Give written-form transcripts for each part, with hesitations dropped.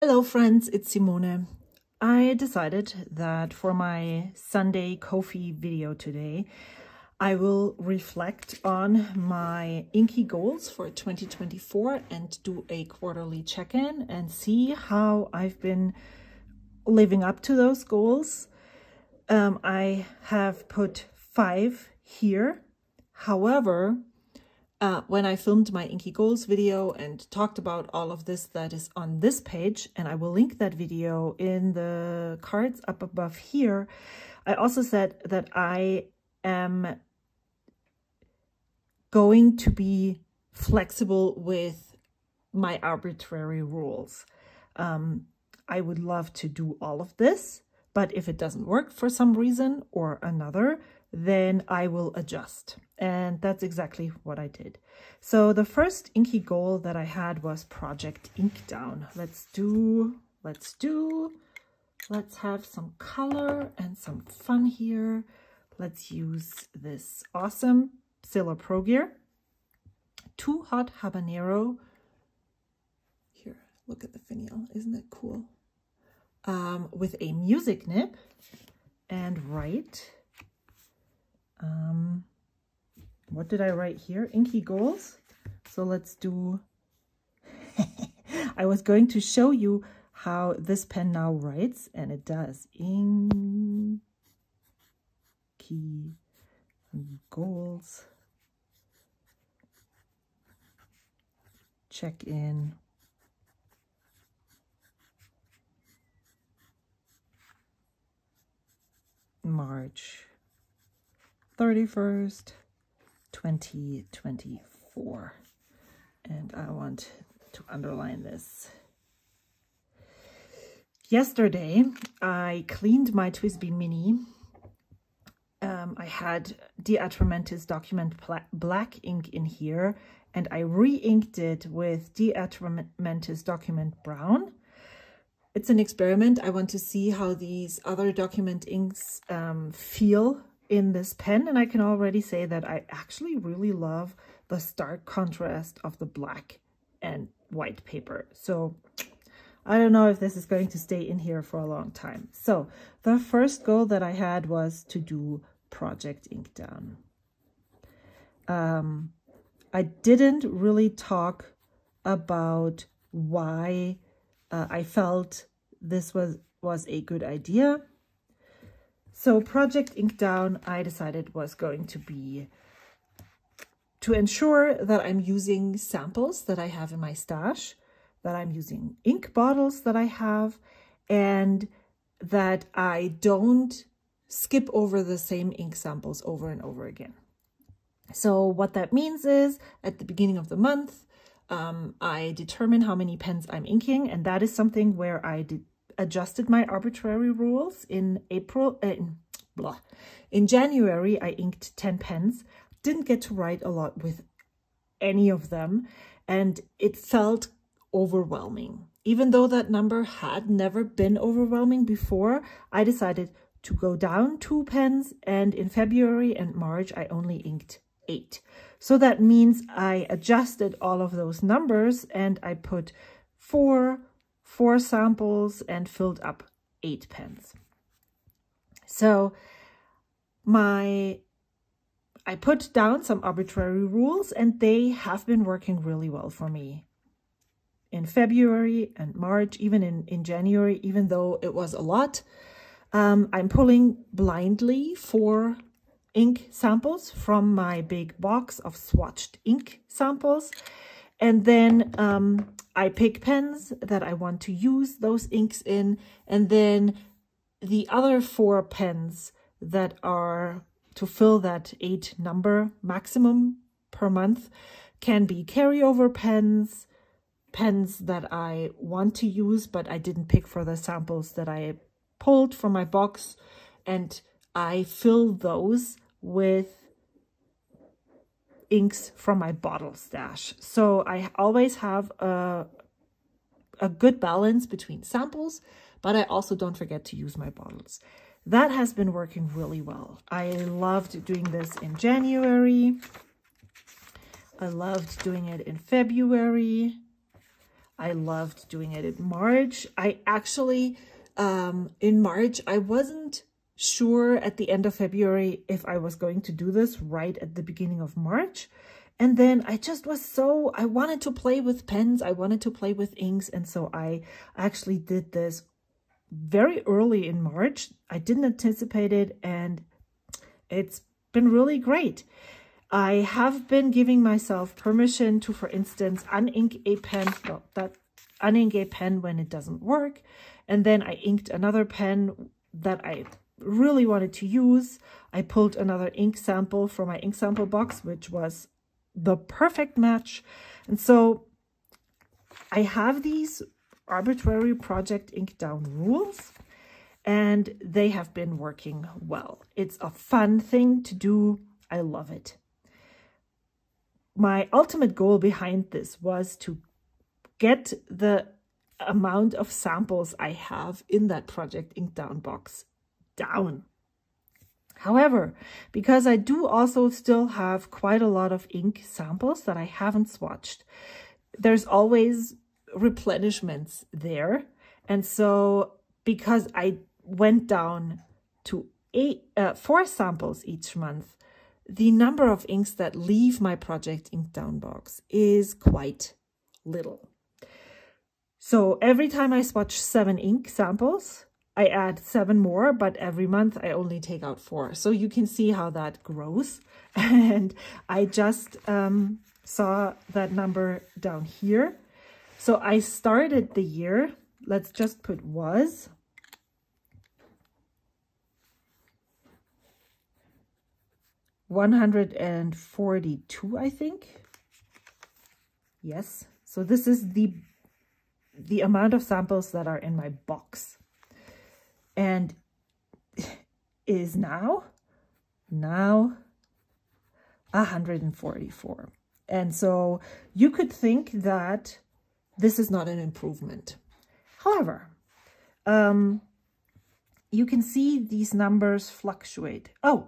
Hello friends, it's Simone. I decided that for my Sunday coffee video today, I will reflect on my Inky goals for 2024 and do a quarterly check-in and see how I've been living up to those goals. I have put 5 here. However, when I filmed my Inky Goals video and talked about all of this that is on this page, and I will link that video in the cards up above here, I also said that I am going to be flexible with my arbitrary rules. I would love to do all of this, but if it doesn't work for some reason or another, then I will adjust. And that's exactly what I did. So the first Inky goal that I had was Project Ink Down. Let's have some color and some fun here. Let's use this awesome Zilla Pro Gear. Too Hot Habanero. Here, look at the finial. Isn't that cool? With a music nib and write. What did I write here? Inky Goals. So let's do... I was going to show you how this pen now writes, and it does. Inky Goals. Check in. March 31st, 2024. And I want to underline this. Yesterday, I cleaned my TWSBI Mini. I had Diatramentis Document Black ink in here, and I re-inked it with Diatramentis Document Brown. It's an experiment. I want to see how these other document inks feel in this pen, and I can already say that I actually really love the stark contrast of the black and white paper. So I don't know if this is going to stay in here for a long time. So the first goal that I had was to do Project Ink Down. I didn't really talk about why I felt this was a good idea. So Project Ink Down, I decided was going to be to ensure that I'm using samples that I have in my stash, that I'm using ink bottles that I have, and that I don't skip over the same ink samples over and over again. So what that means is at the beginning of the month, I determine how many pens I'm inking, and that is something where I adjusted my arbitrary rules in in January. I inked 10 pens, didn't get to write a lot with any of them, and it felt overwhelming. Even though that number had never been overwhelming before, I decided to go down 2 pens, and in February and March I only inked 8. So that means I adjusted all of those numbers and I put 4 samples and filled up 8 pens. So I put down some arbitrary rules, and they have been working really well for me. In February and March, even in January, even though it was a lot, I'm pulling blindly 4 ink samples from my big box of swatched ink samples. And then I pick pens that I want to use those inks in. And then the other 4 pens that are to fill that 8 number maximum per month can be carryover pens, pens that I want to use, but I didn't pick for the samples that I pulled from my box, and I fill those with inks from my bottle stash. So I always have a good balance between samples, but I also don't forget to use my bottles. That has been working really well. I loved doing this in January. I loved doing it in February. I loved doing it. In March, I actually, in March, I wasn't sure at the end of February if I was going to do this right at the beginning of March. And then I just was I wanted to play with pens, I wanted to play with inks, and so I actually did this very early in March. I didn't anticipate it, and it's been really great. I have been giving myself permission to, for instance, unink a pen, well, unink a pen when it doesn't work, and then I inked another pen that I really wanted to use. I pulled another ink sample from my ink sample box, which was the perfect match. And so I have these arbitrary project ink down rules, and they have been working well. It's a fun thing to do. I love it. My ultimate goal behind this was to get the amount of samples I have in that project ink down box down. However, because I do also still have quite a lot of ink samples that I haven't swatched, there's always replenishments there. And so because I went down to 4 samples each month, the number of inks that leave my project ink down box is quite little. So every time I swatch 7 ink samples, I add 7 more, but every month I only take out 4. So you can see how that grows. And I just saw that number down here. So I started the year, let's just put was. $142, I think. Yes. So this is the amount of samples that are in my box. And is now 144. And so you could think that this is not an improvement. However, you can see these numbers fluctuate. Oh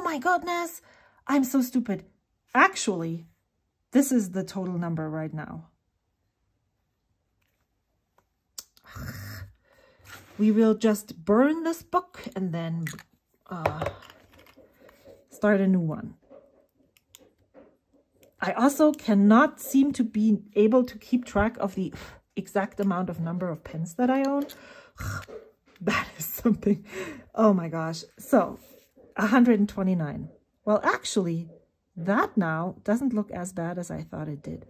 my goodness, I'm so stupid. Actually, this is the total number right now. We will just burn this book and then start a new one. I also cannot seem to be able to keep track of the exact amount of number of pens that I own. That is something. Oh my gosh. So 129. Well, actually, that now doesn't look as bad as I thought it did.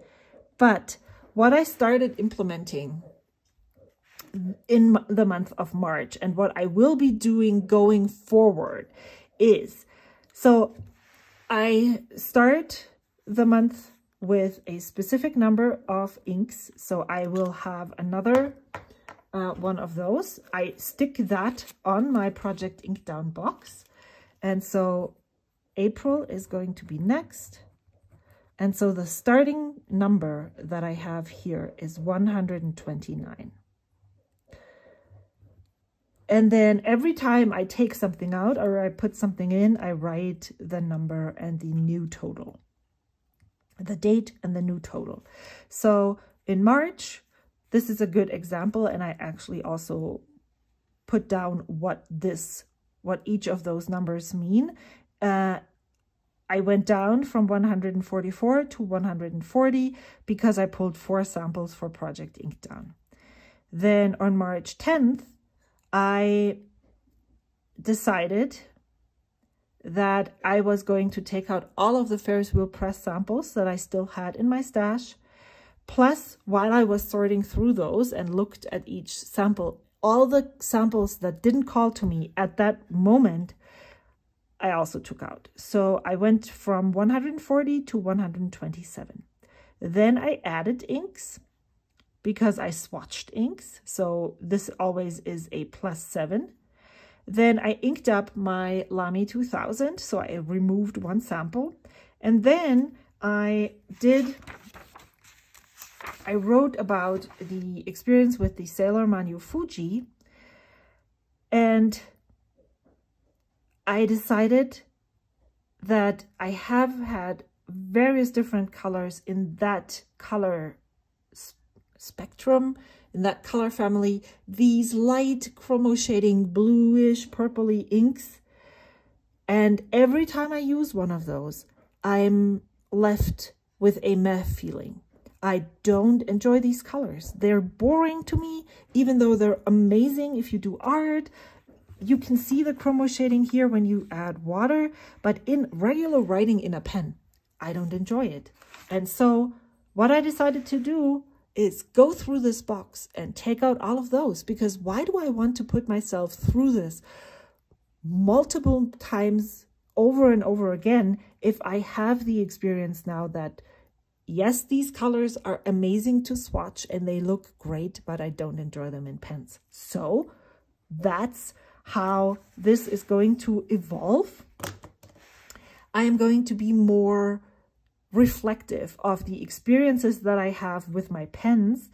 But what I started implementing in the month of March, and what I will be doing going forward is, so I start the month with a specific number of inks. So I will have another one of those. I stick that on my project ink down box. And so April is going to be next. And so the starting number that I have here is 129. And then every time I take something out or I put something in, I write the number and the new total, the date and the new total. So in March, this is a good example. And I actually also put down what each of those numbers mean. I went down from 144 to 140 because I pulled 4 samples for Project Ink Down. Then on March 10th, I decided that I was going to take out all of the Ferris wheel press samples that I still had in my stash. Plus, while I was sorting through those and looked at each sample, all the samples that didn't call to me at that moment, I also took out. So I went from 140 to 127. Then I added inks because I swatched inks. So this always is a +7. Then I inked up my Lamy 2000. So I removed 1 sample. And then I wrote about the experience with the Sailor Manu Fuji. And I decided that I have had various different colors in that color spectrum, in that color family, these light chromo shading bluish purpley inks. And every time I use one of those, I'm left with a meh feeling. I don't enjoy these colors. They're boring to me, even though they're amazing if you do art. You can see the chromo shading here when you add water, but in regular writing in a pen, I don't enjoy it. And so what I decided to do is go through this box and take out all of those, because why do I want to put myself through this multiple times over and over again if I have the experience now that, yes, these colors are amazing to swatch and they look great, but I don't enjoy them in pens. So that's how this is going to evolve. I am going to be more reflective of the experiences that I have with my pens.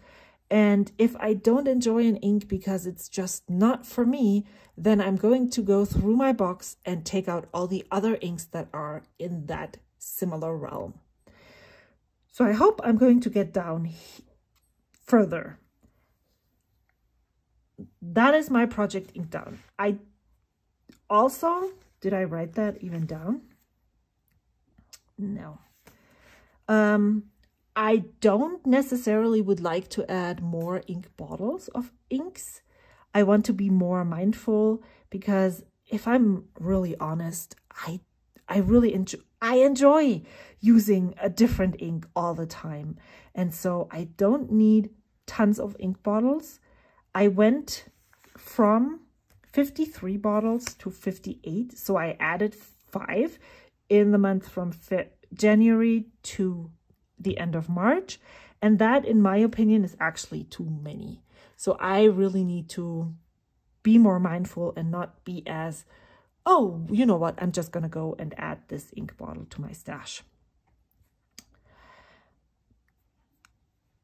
And if I don't enjoy an ink because it's just not for me, then I'm going to go through my box and take out all the other inks that are in that similar realm. So I hope I'm going to get down further. That is my project ink down. I also, did I write that even down? No. I don't necessarily would like to add more ink bottles of inks. I want to be more mindful, because if I'm really honest, I really enjoy using a different ink all the time. And so I don't need tons of ink bottles. I went from 53 bottles to 58. So I added 5 in the month from January to the end of March. And that, in my opinion, is actually too many. So I really need to be more mindful and not be as, oh, you know what, I'm just going to go and add this ink bottle to my stash.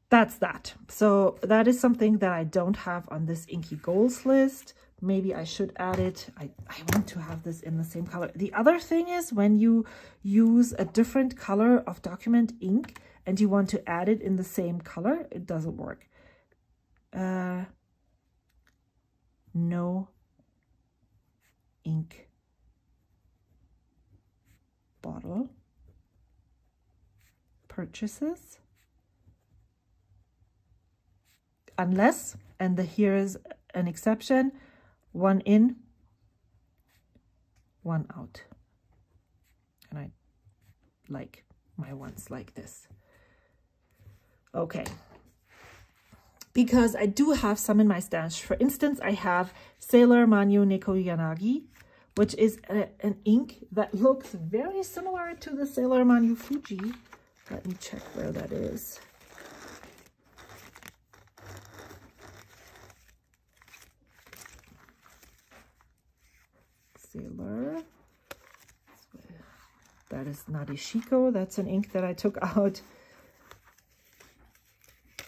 That's that. So that is something that I don't have on this Inky Goals list. Maybe I should add it. I want to have this in the same color. The other thing is, when you use a different color of document ink and you want to add it in the same color, it doesn't work. No ink bottle purchases unless, and here is an exception, 1 in, 1 out. And I like my ones like this. Okay. Because I do have some in my stash. For instance, I have Sailor Manyo Neko Yanagi, which is an ink that looks very similar to the Sailor Manyo Fuji. Let me check where that is. Sailor. That is Nadeshiko. That's an ink that I took out.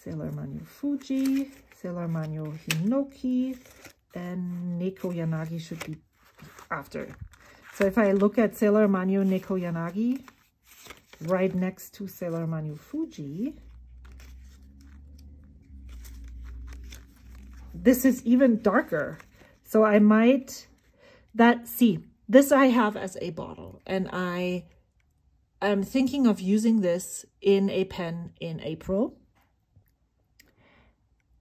Sailor Manyo Fuji, Sailor Manyo Hinoki, and Neko Yanagi should be after. So if I look at Sailor Manyo Neko Yanagi right next to Sailor Manyo Fuji, this is even darker. So I might, this I have as a bottle, and I am thinking of using this in a pen in April.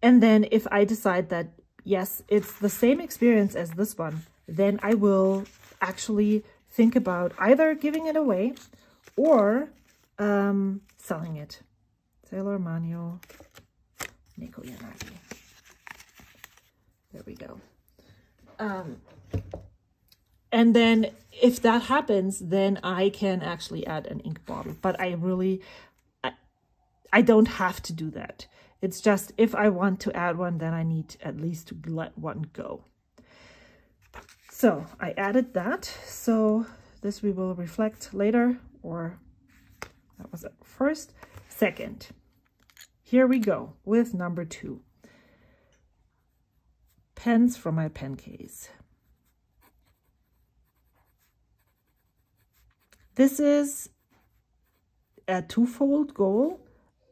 And then if I decide that, yes, it's the same experience as this one, then I will actually think about either giving it away or selling it. Sailor Manyo Neko Yanagi. There we go. And then if that happens, then I can actually add an ink bottle. But I don't have to do that. It's just, if I want to add one, then I need at least to let one go. So I added that. So this we will reflect later, or that was it. First. Second, here we go with number 2. Pens from my pen case. This is a twofold goal.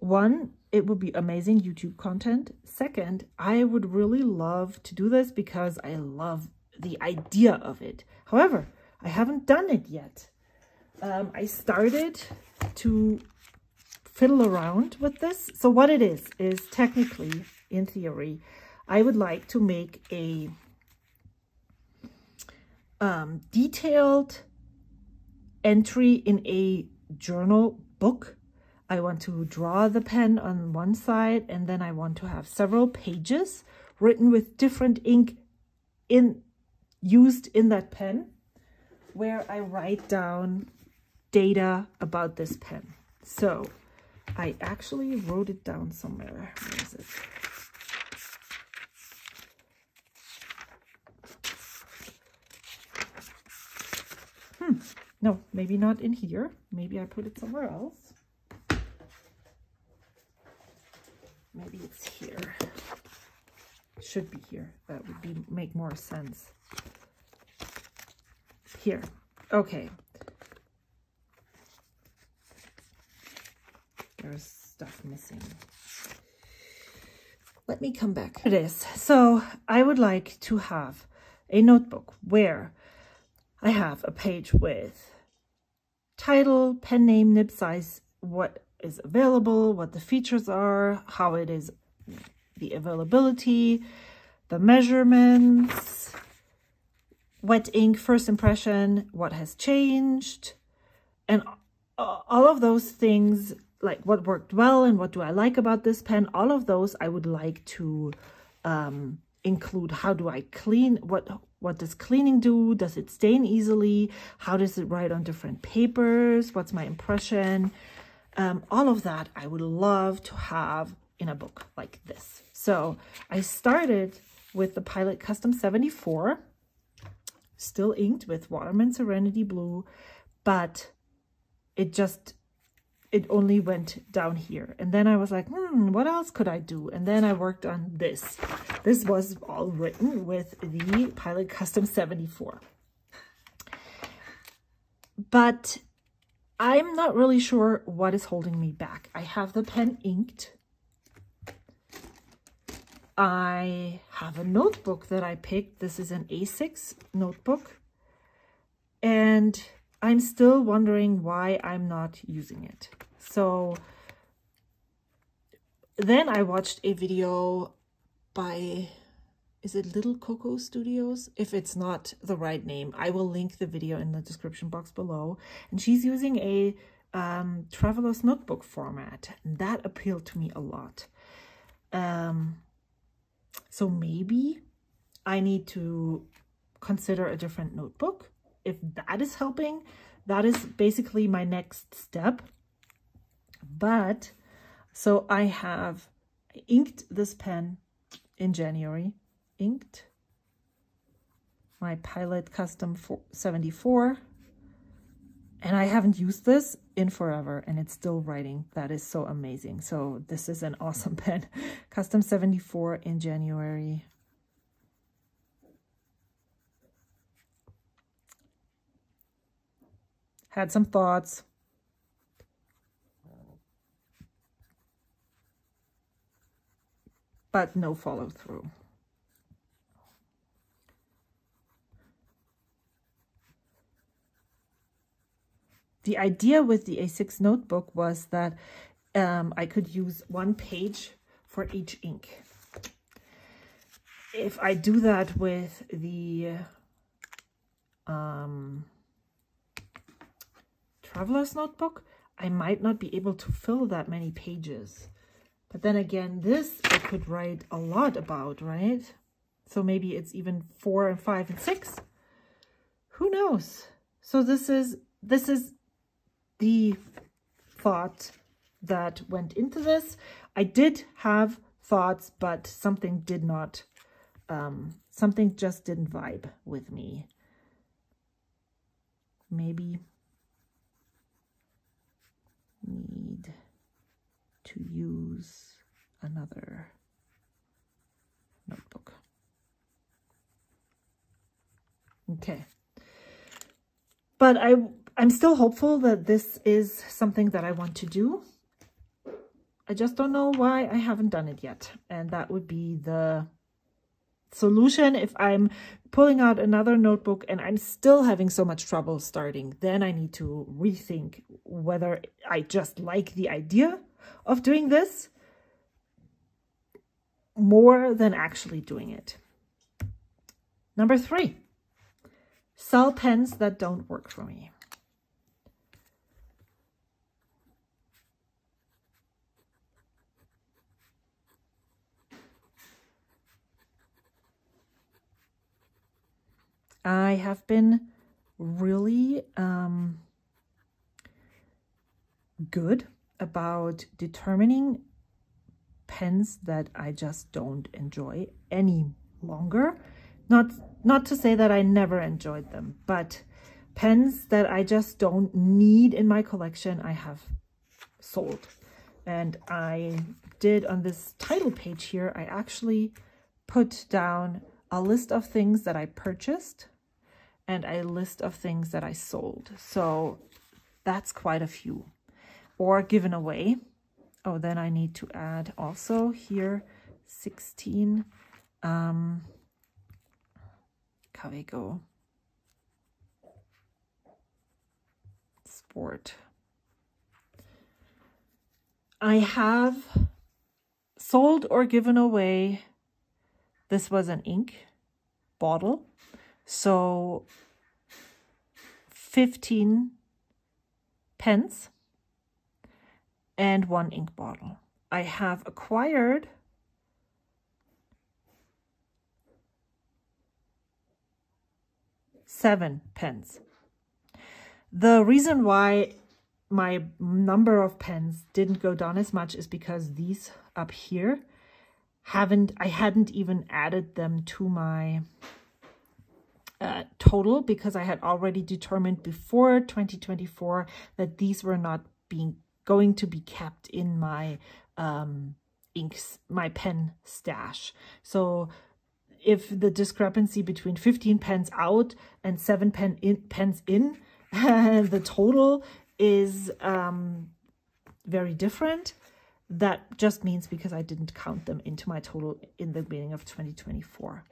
one, it would be amazing YouTube content. Second, I would really love to do this because I love the idea of it. However, I haven't done it yet. I started to fiddle around with this. So what it is technically, in theory, I would like to make a detailed entry in a journal book. I want to draw the pen on one side, and then I want to have several pages written with different ink used in that pen, where I write down data about this pen. So I actually wrote it down somewhere. Where is it? No, maybe not in here. Maybe I put it somewhere else. Maybe it's here. It should be here. That would make more sense. Here. Okay. There's stuff missing. Let me come back. It is. So I would like to have a notebook where I have a page with title, pen name, nib size, what is available, what the features are, how it is, the availability, the measurements, wet ink, first impression, what has changed, and all of those things, like what worked well and what do I like about this pen, all of those I would like to include. How do I clean? What does cleaning do? Does it stain easily? How does it write on different papers? What's my impression? All of that I would love to have in a book like this. So I started with the Pilot Custom 74, still inked with Waterman Serenity Blue, but it only went down here. And then I was like, what else could I do? And then I worked on this. This was all written with the Pilot Custom 74. But I'm not really sure what is holding me back. I have the pen inked. I have a notebook that I picked. This is an A6 notebook. And I'm still wondering why I'm not using it. So then I watched a video by, is it Little Coco Studios? If it's not the right name, I will link the video in the description box below. And she's using a traveler's notebook format. And that appealed to me a lot. So maybe I need to consider a different notebook. If that is helping, that is basically my next step. But so I inked this pen in January, inked my Pilot Custom 74, and I haven't used this in forever, and it's still writing. That is so amazing. So this is an awesome pen. Custom 74 in January. Had some thoughts. But no follow through. The idea with the A6 notebook was that I could use one page for each ink. If I do that with the traveler's notebook, I might not be able to fill that many pages. But then again, this I could write a lot about, right? So maybe it's even 4 and 5 and 6. Who knows? So this is the thought that went into this. I did have thoughts, but something did not, something just didn't vibe with me. Maybe need to use another notebook. Okay. But I'm still hopeful that this is something that I want to do. I just don't know why I haven't done it yet. And that would be the solution. If I'm pulling out another notebook and I'm still having so much trouble starting, then I need to rethink whether I just like the idea of doing this more than actually doing it. Number 3, sell pens that don't work for me. I have been really good about determining pens that I just don't enjoy any longer. Not to say that I never enjoyed them, but pens that I just don't need in my collection, I have sold. And I did on this title page here, I actually put down a list of things that I purchased and a list of things that I sold. So that's quite a few. Or given away. Oh, then I need to add also here 16 Cavego Sport. I have sold or given away, this was an ink bottle, so 15 pens and 1 ink bottle. I have acquired 7 pens. The reason why my number of pens didn't go down as much is because these up here I hadn't even added them to my total, because I had already determined before 2024 that these were not going to be kept in my my pen stash. So if the discrepancy between 15 pens out and 7 pens in, the total is very different, that just means because I didn't count them into my total in the beginning of 2024.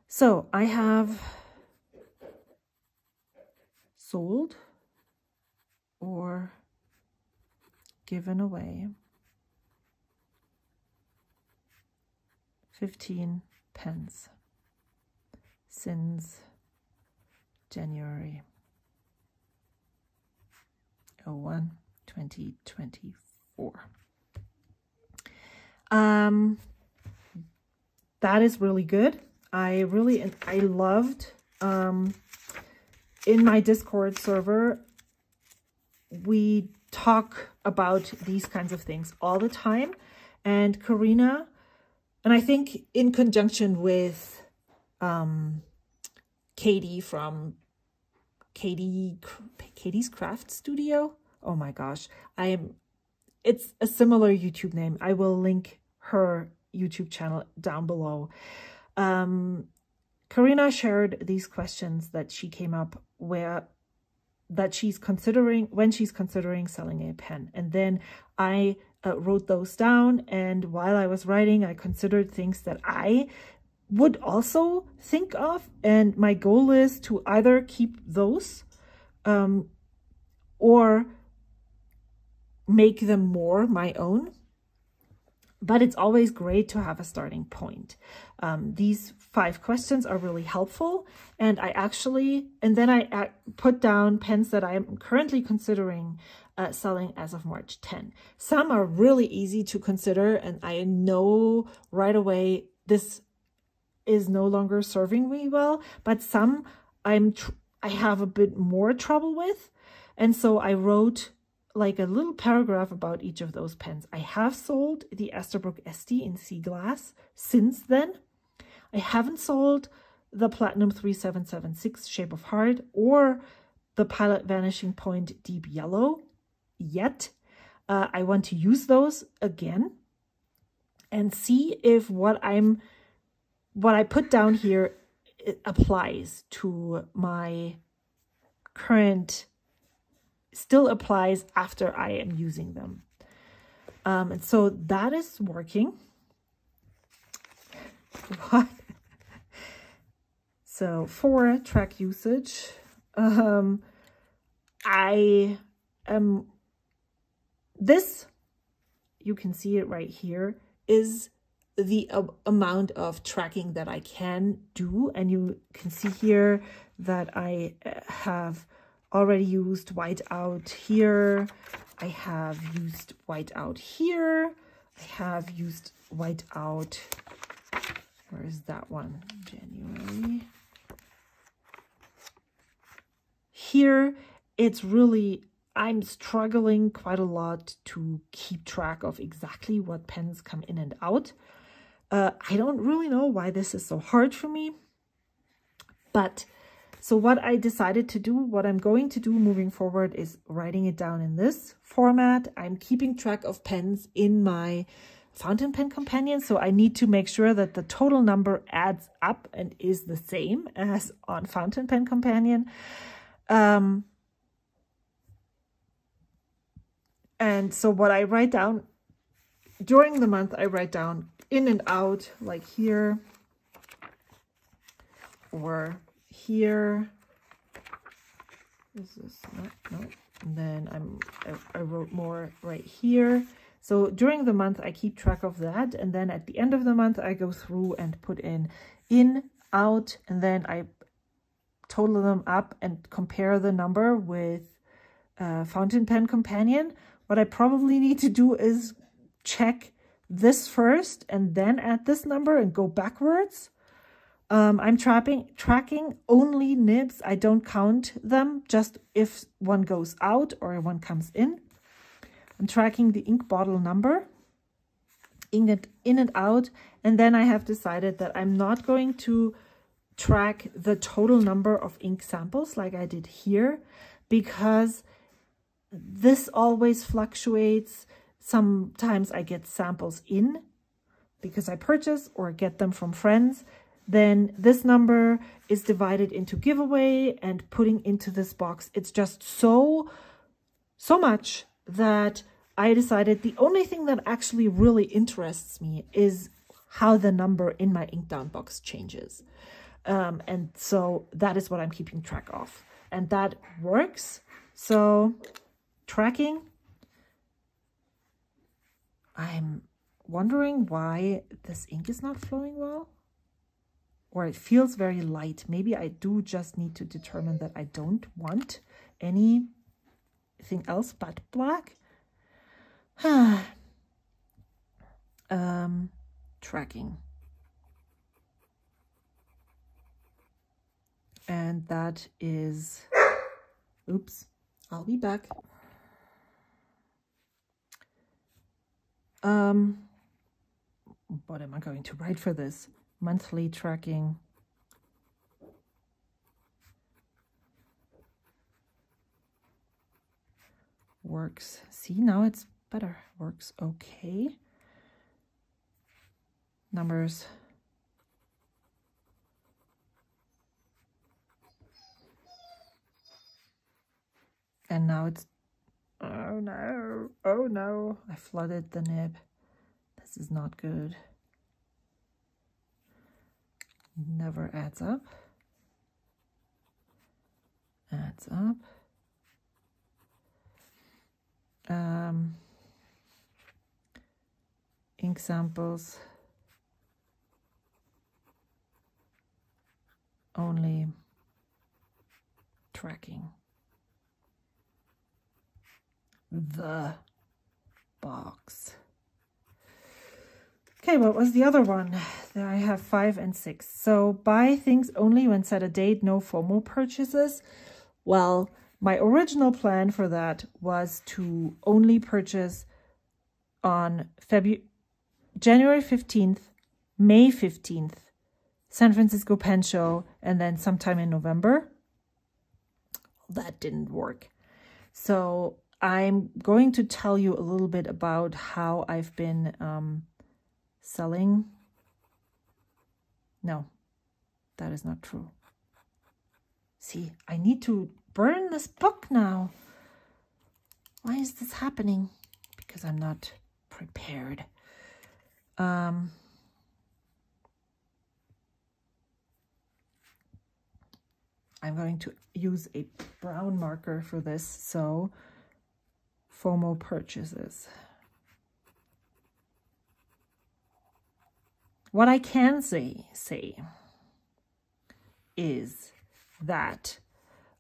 So I have sold or given away 15 pens since January 01, 2024. That is really good. I loved, in my Discord server, we talk about these kinds of things all the time. And Karina, and I think in conjunction with Katie from Katie's Craft Studio. Oh my gosh. It's a similar YouTube name. I will link her YouTube channel down below. Karina shared these questions that she came up that she's considering when she's considering selling a pen. And then I wrote those down, and while I was writing, I considered things that I would also think of, and my goal is to either keep those or make them more my own. But it's always great to have a starting point. These 5 questions are really helpful, and then I put down pens that I am currently considering selling as of March 10. Some are really easy to consider, and I know right away this is no longer serving me well, but some I have a bit more trouble with. And so I wrote like a little paragraph about each of those pens. I have sold the Esterbrook Esty in Sea Glass since then. I haven't sold the Platinum 3776 Shape of Heart or the Pilot Vanishing Point Deep Yellow yet. I want to use those again and see if what I put down here applies to my current, still applies after I am using them. And so that is working. What? So for track usage, I am, this, you can see it right here, is the amount of tracking that I can do. And you can see here that I have already used whiteout here. I have used whiteout here. I have used whiteout, where is that one? January. Here, it's really, I'm struggling quite a lot to keep track of exactly what pens come in and out. I don't really know why this is so hard for me. But so what I decided to do, what I'm going to do moving forward is writing it down in this format. I'm keeping track of pens in my fountain pen companion. So I need to make sure that the total number adds up and is the same as on fountain pen companion. And so what I write down during the month, I write down in and out, like here or here. Is this no? And then I wrote more right here. So during the month, I keep track of that. And then at the end of the month, I go through and put in, out, and then I total them up and compare the number with fountain pen companion. What I probably need to do is check this first and then add this number and go backwards. I'm tracking only nibs. I don't count them, just if one goes out or one comes in. I'm tracking the ink bottle number, in and out, and then I have decided that I'm not going to track the total number of ink samples like I did here, because this always fluctuates. Sometimes I get samples in because I purchase or get them from friends. Then this number is divided into giveaway and putting into this box. It's just so much that I decided the only thing that actually really interests me is how the number in my ink down box changes. And so that is what I'm keeping track of. And that works. So tracking, I'm wondering why this ink is not flowing well. Or it feels very light. Maybe I do just need to determine that I don't want anything else but black. Tracking. And that is, oops, I'll be back. What am I going to write for this? Monthly tracking. Works. See, now it's better. Works okay. Numbers. And now it's, oh no, I flooded the nib. This is not good. Never adds up. Adds up. Ink samples. Only tracking the box. Okay, what was the other one? There I have 5 and 6. So buy things only when set a date, no FOMO purchases. Well, my original plan for that was to only purchase on January 15th, May 15th, San Francisco Pen Show, and then sometime in November. That didn't work. So I'm going to tell you a little bit about how I've been selling. No, that is not true. See, I need to burn this book now. Why is this happening? Because I'm not prepared. I'm going to use a brown marker for this, so FOMO purchases. What I can say is that,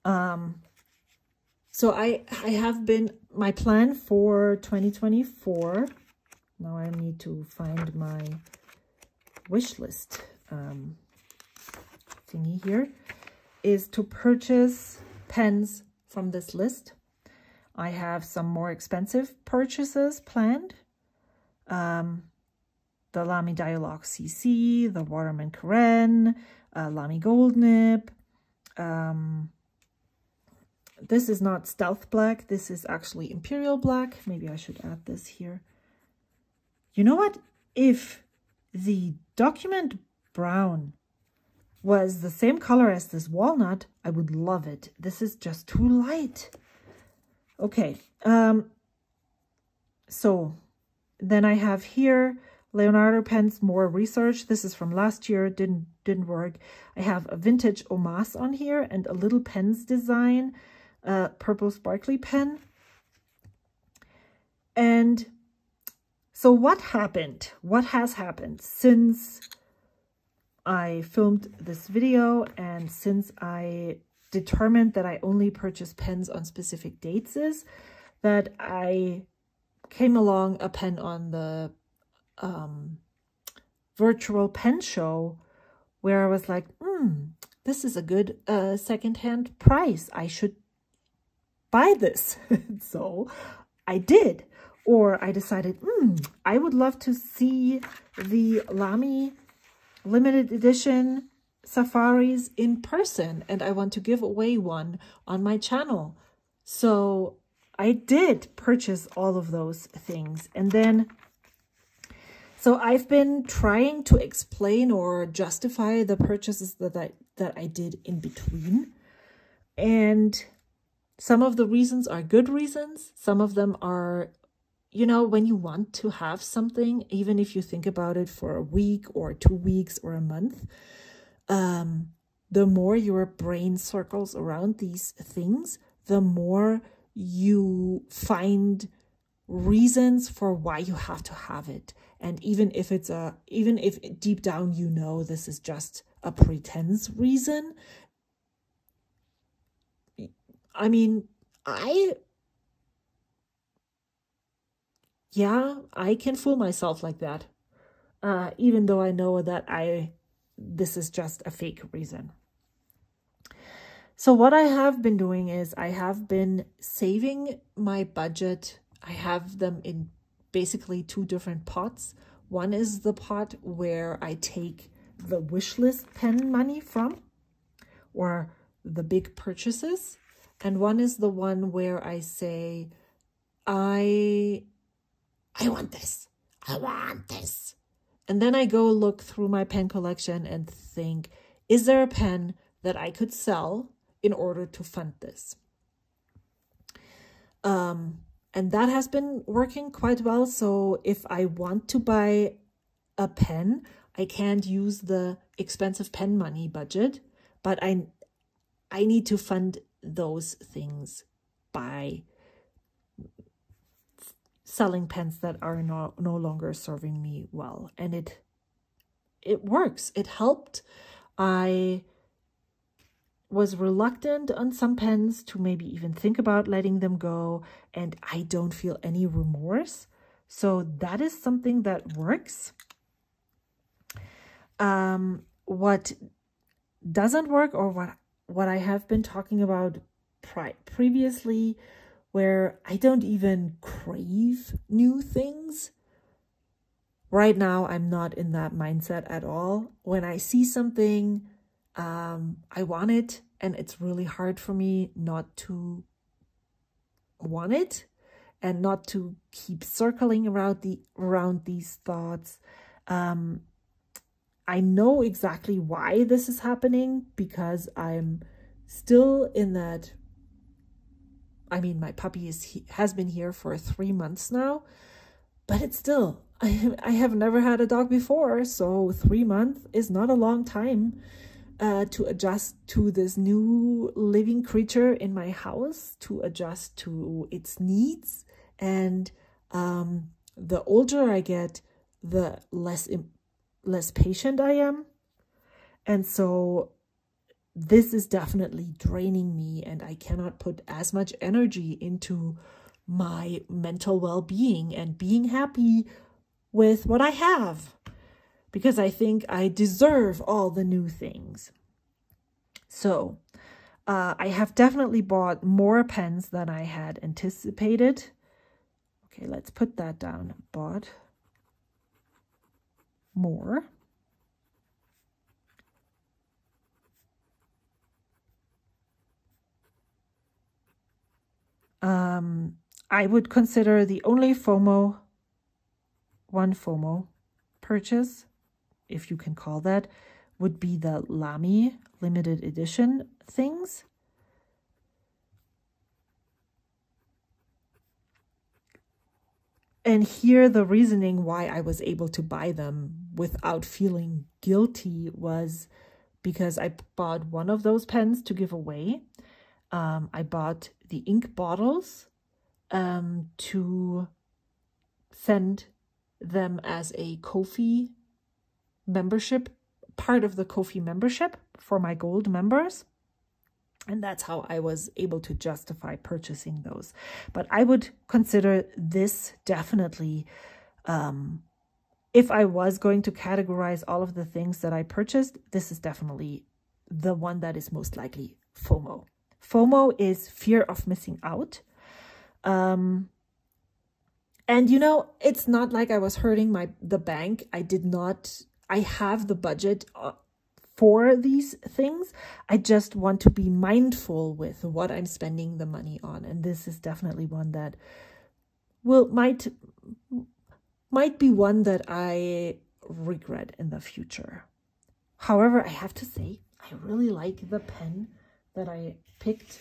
so I have been, my plan for 2024, now I need to find my wish list thingy here, is to purchase pens from this list. I have some more expensive purchases planned. The Lamy Dialogue CC, the Waterman Karen, Lamy Gold Nib. This is not Stealth Black. This is actually Imperial Black. Maybe I should add this here. You know what? If the document brown was the same color as this walnut, I would love it. This is just too light. Okay. So then I have here Leonardo pens, more research. This is from last year, didn't work. I have a vintage Omas on here and a little pens design, purple sparkly pen. And so what happened? What has happened since I filmed this video and since I determined that I only purchase pens on specific dates is that I came along a pen on the virtual pen show where I was like, this is a good secondhand price. I should buy this. So I did. Or I decided, I would love to see the Lamy limited edition safaris in person, and I want to give away one on my channel. So I did purchase all of those things. And then so I've been trying to explain or justify the purchases that I did in between. And some of the reasons are good reasons. Some of them are, you know, when you want to have something, even if you think about it for a week or 2 weeks or a month, the more your brain circles around these things, the more you find reasons for why you have to have it. And even if deep down you know this is just a pretense reason, I mean, I can fool myself like that, even though I know that this is just a fake reason. So what I have been doing is I have been saving my budget. I have them in basically 2 different pots. One is the pot where I take the wish list pen money from, or the big purchases. And one is the one where I say, I want this. I want this. And then I go look through my pen collection and think, is there a pen that I could sell in order to fund this? And that has been working quite well. So if I want to buy a pen, I can't use the expensive pen money budget, but I need to fund those things by selling pens that are no longer serving me well. And it works. It helped. I was reluctant on some pens to maybe even think about letting them go, and I don't feel any remorse. So that is something that works. What doesn't work, or what I have been talking about previously, where I don't even crave new things. Right now, I'm not in that mindset at all. When I see something, I want it, and it's really hard for me not to want it and not to keep circling around these thoughts. I know exactly why this is happening, because I'm still in that. I mean, my puppy has been here for 3 months now. but it's still, I have never had a dog before, so 3 months is not a long time to adjust to this new living creature in my house, to adjust to its needs. And the older I get, the less patient I am. And so this is definitely draining me, and I cannot put as much energy into my mental well-being and being happy with what I have, because I think I deserve all the new things. So I have definitely bought more pens than I had anticipated. Okay, let's put that down. Bought more. I would consider the only one FOMO purchase, if you can call that, would be the Lamy limited edition things. And here the reasoning why I was able to buy them without feeling guilty was because I bought one of those pens to give away. I bought the ink bottles to send them as a Ko-fi membership, part of the Ko-fi membership for my gold members. And that's how I was able to justify purchasing those. But I would consider this definitely, if I was going to categorize all of the things that I purchased, this is definitely the one that is most likely FOMO. FOMO is fear of missing out. And you know, it's not like I was hurting the bank. I have the budget for these things. I just want to be mindful with what I'm spending the money on. And this is definitely one that might be one that I regret in the future. However, I have to say, I really like the pen that I picked,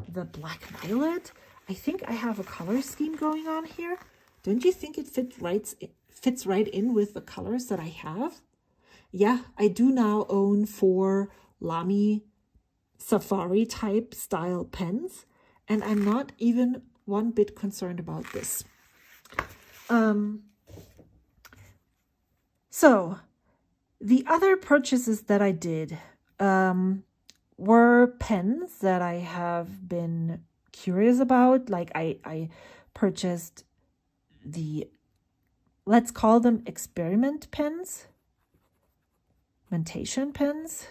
the Black Violet. I think I have a color scheme going on here. Don't you think it fits right in with the colors that I have? Yeah, I do now own 4 Lamy Safari type style pens, and I'm not even one bit concerned about this. So the other purchases that I did were pens that I have been curious about. Like I purchased let's call them experiment pens, mentation pens.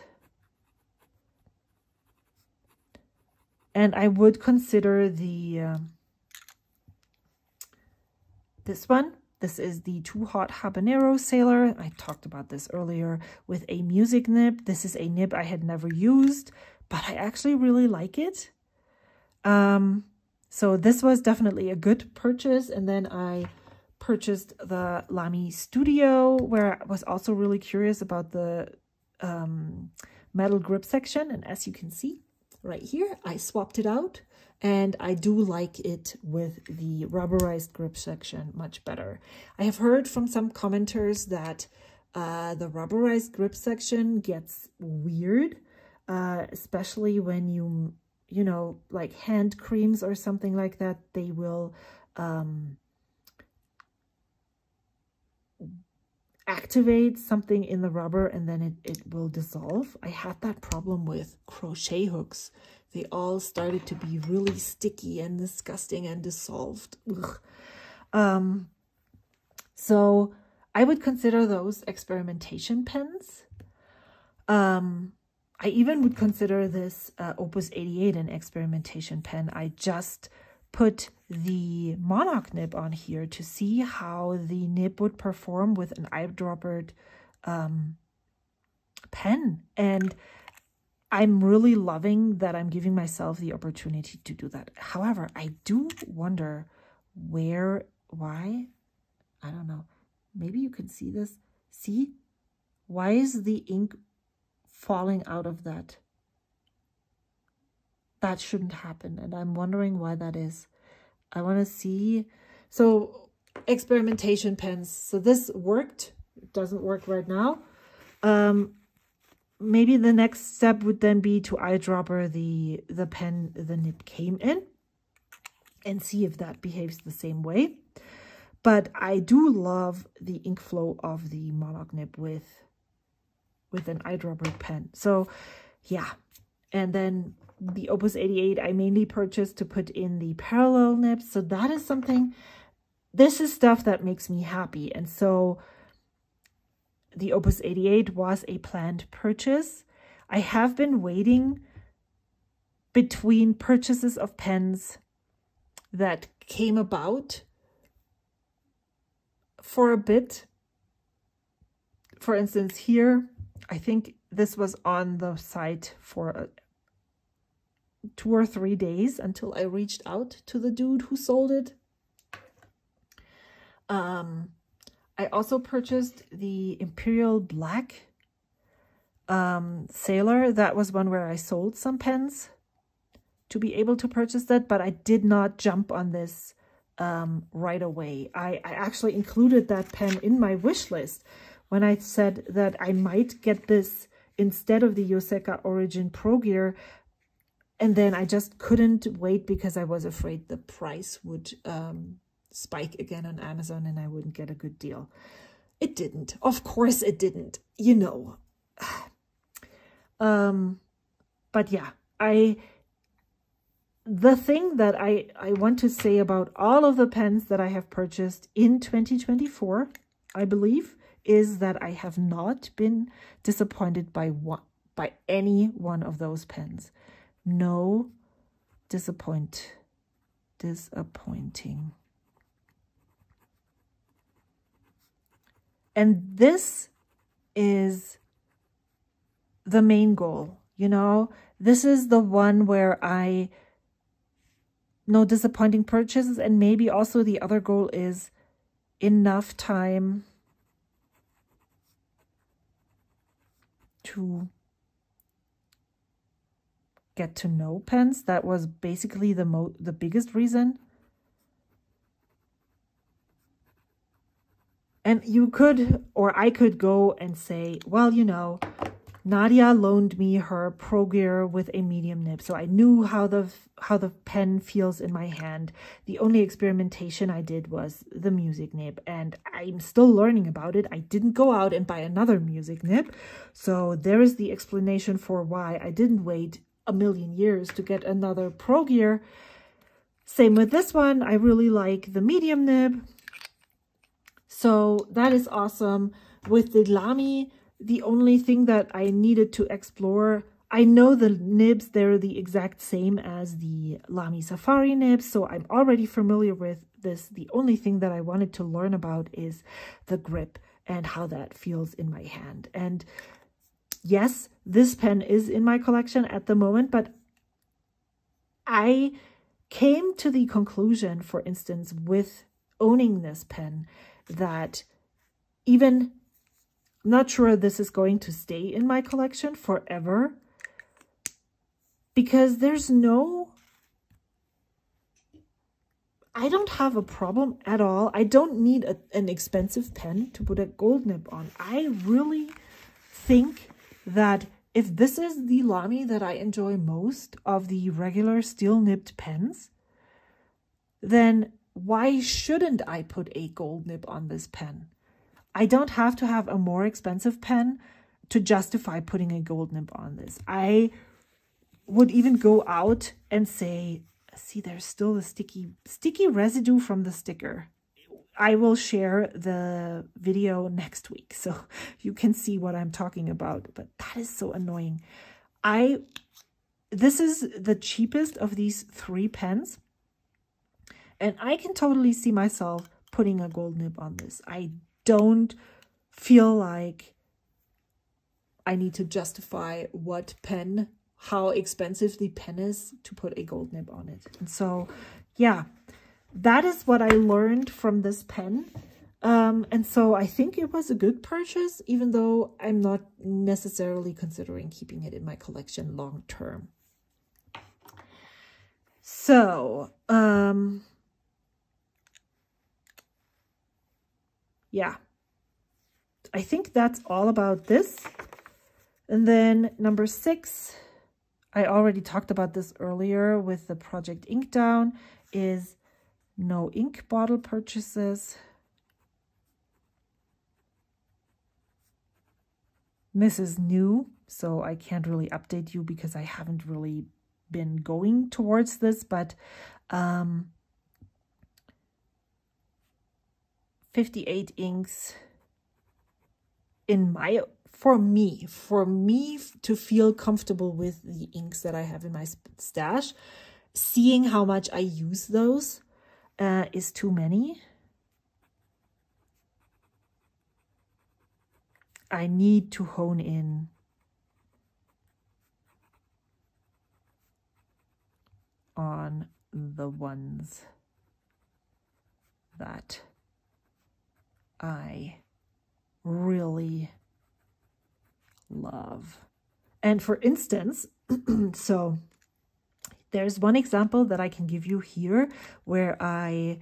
And I would consider this one. This is the Too Hot Habanero Sailor. I talked about this earlier, with a music nib. This is a nib I had never used, but I actually really like it. So this was definitely a good purchase. And then I purchased the Lamy Studio, where I was also really curious about the metal grip section. And as you can see right here, I swapped it out. And I do like it with the rubberized grip section much better. I have heard from some commenters that the rubberized grip section gets weird, especially when you know, like hand creams or something like that, they will activate something in the rubber and then it will dissolve. I had that problem with crochet hooks. They all started to be really sticky and disgusting and dissolved. So I would consider those experimentation pens. I even would consider this Opus 88 an experimentation pen. I just put the monarch nib on here to see how the nib would perform with an eyedroppered pen. And I'm really loving that I'm giving myself the opportunity to do that. However, I do wonder why, I don't know. Maybe you can see this. See? Why is the ink falling out of that? That shouldn't happen. And I'm wondering why that is. I want to see. So experimentation pens. So this worked. It doesn't work right now. Maybe the next step would then be to eyedropper the pen the nib came in and see if that behaves the same way. But I do love the ink flow of the monarch nib with an eyedropper pen. So yeah, and then the Opus 88 I mainly purchased to put in the parallel nibs. So that is something, this is stuff that makes me happy. And so the Opus 88 was a planned purchase. I have been waiting between purchases of pens that came about for a bit. For instance, here, I think this was on the site for 2 or 3 days until I reached out to the dude who sold it. I also purchased the Imperial Black Sailor. That was one where I sold some pens to be able to purchase that, but I did not jump on this right away. I actually included that pen in my wish list when I said that I might get this instead of the Yoseka Origin Pro Gear, and then I just couldn't wait because I was afraid the price would spike again on Amazon and I wouldn't get a good deal. It didn't. Of course it didn't, you know. But yeah, the thing that I want to say about all of the pens that I have purchased in 2024, I believe, is that I have not been disappointed by any one of those pens. No disappointing. And this is the main goal, you know. This is the one where no disappointing purchases, and maybe also the other goal is enough time to get to know pens. That was basically the biggest reason. And you could, or I could go and say, well, you know, Nadia loaned me her Pro Gear with a medium nib, so I knew how the pen feels in my hand. The only experimentation I did was the music nib, and I'm still learning about it. I didn't go out and buy another music nib, so there is the explanation for why I didn't wait a million years to get another Pro Gear. Same with this one. I really like the medium nib. So that is awesome. With the Lamy, the only thing that I needed to explore, I know the nibs, they're the exact same as the Lamy Safari nibs, so I'm already familiar with this. The only thing that I wanted to learn about is the grip and how that feels in my hand. And yes, this pen is in my collection at the moment, but I came to the conclusion, for instance, with owning this pen, that even, I'm not sure this is going to stay in my collection forever, because there's no, I don't have a problem at all. I don't need an expensive pen to put a gold nib on. I really think that if this is the Lamy that I enjoy most of the regular steel nibbed pens, then why shouldn't I put a gold nib on this pen? I don't have to have a more expensive pen to justify putting a gold nib on this. I would even go out and say, see, there's still the sticky residue from the sticker. I will share the video next week so you can see what I'm talking about, but that is so annoying. This is the cheapest of these 3 pens, and I can totally see myself putting a gold nib on this. I don't feel like I need to justify what pen, how expensive the pen is to put a gold nib on it. And so, yeah, that is what I learned from this pen. And so I think it was a good purchase, even though I'm not necessarily considering keeping it in my collection long term. So, yeah, I think that's all about this. And then number 6, I already talked about this earlier with the Project Ink Down, is no ink bottle purchases. This is new, so I can't really update you because I haven't really been going towards this, but 58 inks for me to feel comfortable with the inks that I have in my stash. Seeing how much I use those is too many. I need to hone in on the ones that I really love. And for instance, so there's one example that I can give you here where I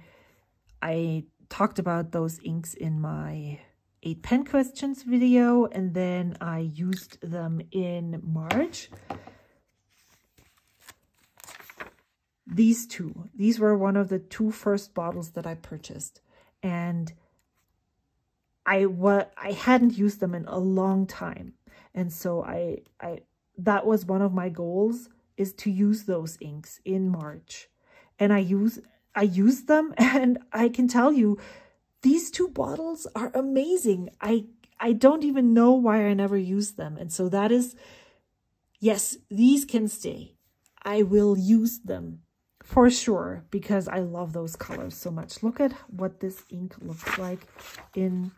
talked about those inks in my 8 pen questions video, and then I used them in March. These were one of the 2 first bottles that I purchased, and I hadn't used them in a long time, and so that was one of my goals, is to use those inks in March, and I used them, and I can tell you these 2 bottles are amazing. I don't even know why I never used them, and so that is, yes, these can stay. I will use them for sure because I love those colors so much. Look at what this ink looks like in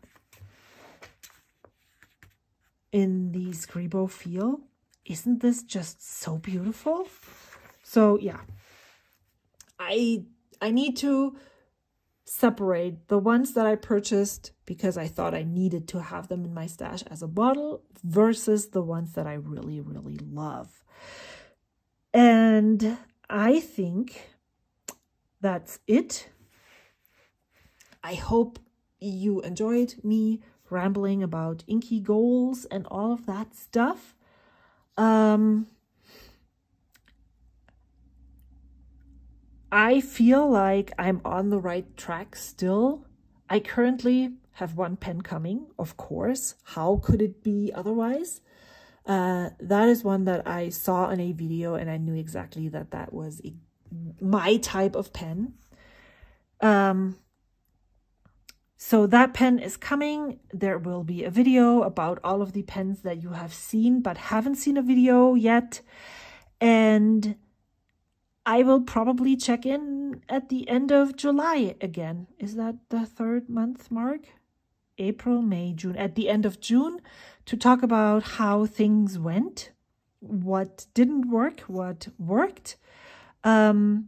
the Scribo feel. Isn't this just so beautiful? So yeah, I need to separate the ones that I purchased because I thought I needed to have them in my stash as a bottle versus the ones that I really, really love. And I think that's it. I hope you enjoyed me rambling about Inky Goals and all of that stuff. I feel like I'm on the right track still. I currently have 1 pen coming, of course. How could it be otherwise? That is one that I saw in a video, and I knew exactly that that was my type of pen. So that pen is coming. There will be a video about all of the pens that you have seen but haven't seen a video yet. And I will probably check in at the end of July again. Is that the 3rd month mark? April, May, June. At the end of June to talk about how things went, what didn't work, what worked. And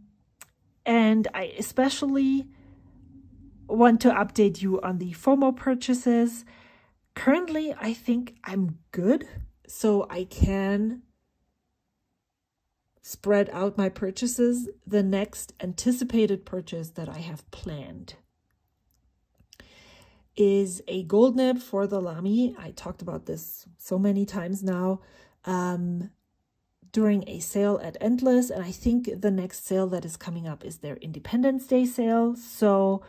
I especially want to update you on the FOMO purchases. Currently, I think I'm good, so I can spread out my purchases. The next anticipated purchase that I have planned is a gold nib for the Lamy. I talked about this so many times now, during a sale at Endless, and I think the next sale that is coming up is their Independence Day sale. So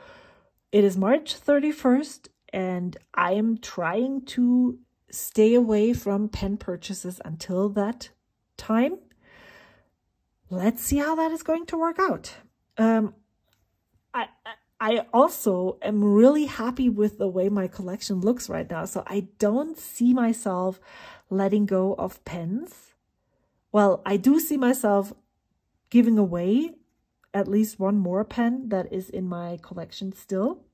it is March 31st, and I am trying to stay away from pen purchases until that time. Let's see how that is going to work out. I also am really happy with the way my collection looks right now. So I don't see myself letting go of pens. Well, I do see myself giving away at least 1 more pen that is in my collection still.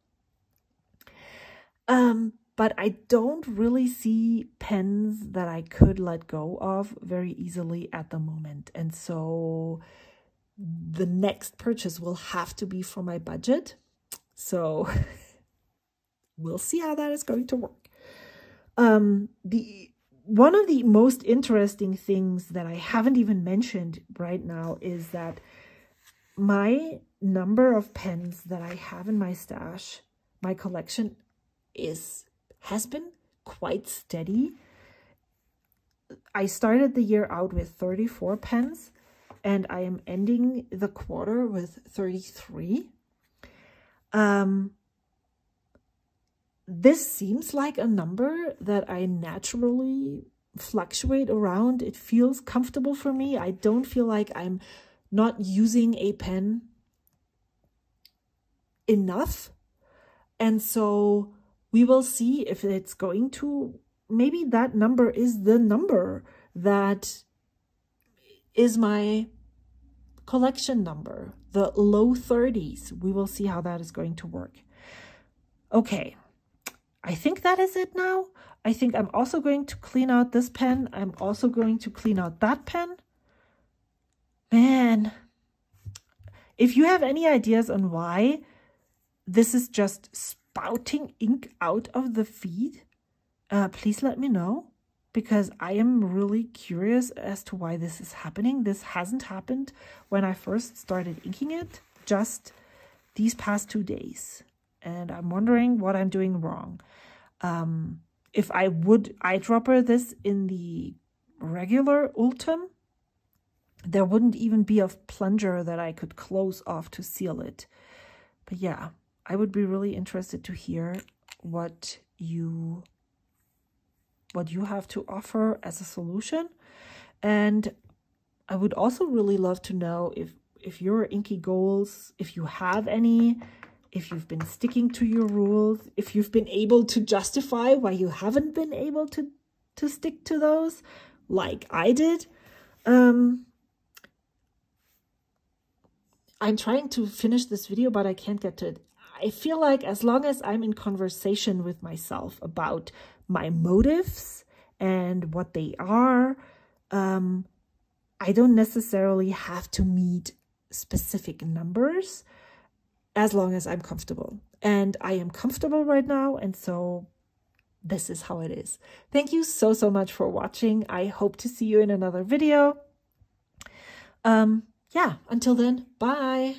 But I don't really see pens that I could let go of very easily at the moment. And so the next purchase will have to be for my budget. So we'll see how that is going to work. One of the most interesting things that I haven't even mentioned right now is that my number of pens that I have in my stash, my collection, has been quite steady. I started the year out with 34 pens, and I am ending the quarter with 33. This seems like a number that I naturally fluctuate around. It feels comfortable for me. I don't feel like I'm not using a pen enough. And so we will see if it's going to, maybe that number is the number that is my collection number, the low 30s. We will see how that is going to work. Okay, I think that is it now. I think I'm also going to clean out this pen. I'm also going to clean out that pen. Man, if you have any ideas on why this is just spouting ink out of the feed, please let me know, because I am really curious as to why this is happening. This hasn't happened when I first started inking it, just these past 2 days. And I'm wondering what I'm doing wrong. If I would eyedropper this in the regular Ultim, there wouldn't even be a plunger that I could close off to seal it. But yeah, I would be really interested to hear what you have to offer as a solution. And I would also really love to know if your Inky Goals, if you have any, if you've been sticking to your rules, if you've been able to justify why you haven't been able to stick to those, like I did. I'm trying to finish this video, but I can't get to it. I feel like as long as I'm in conversation with myself about my motives and what they are, I don't necessarily have to meet specific numbers as long as I'm comfortable. And I am comfortable right now, and so this is how it is. Thank you so much for watching. I hope to see you in another video. Yeah, until then, bye.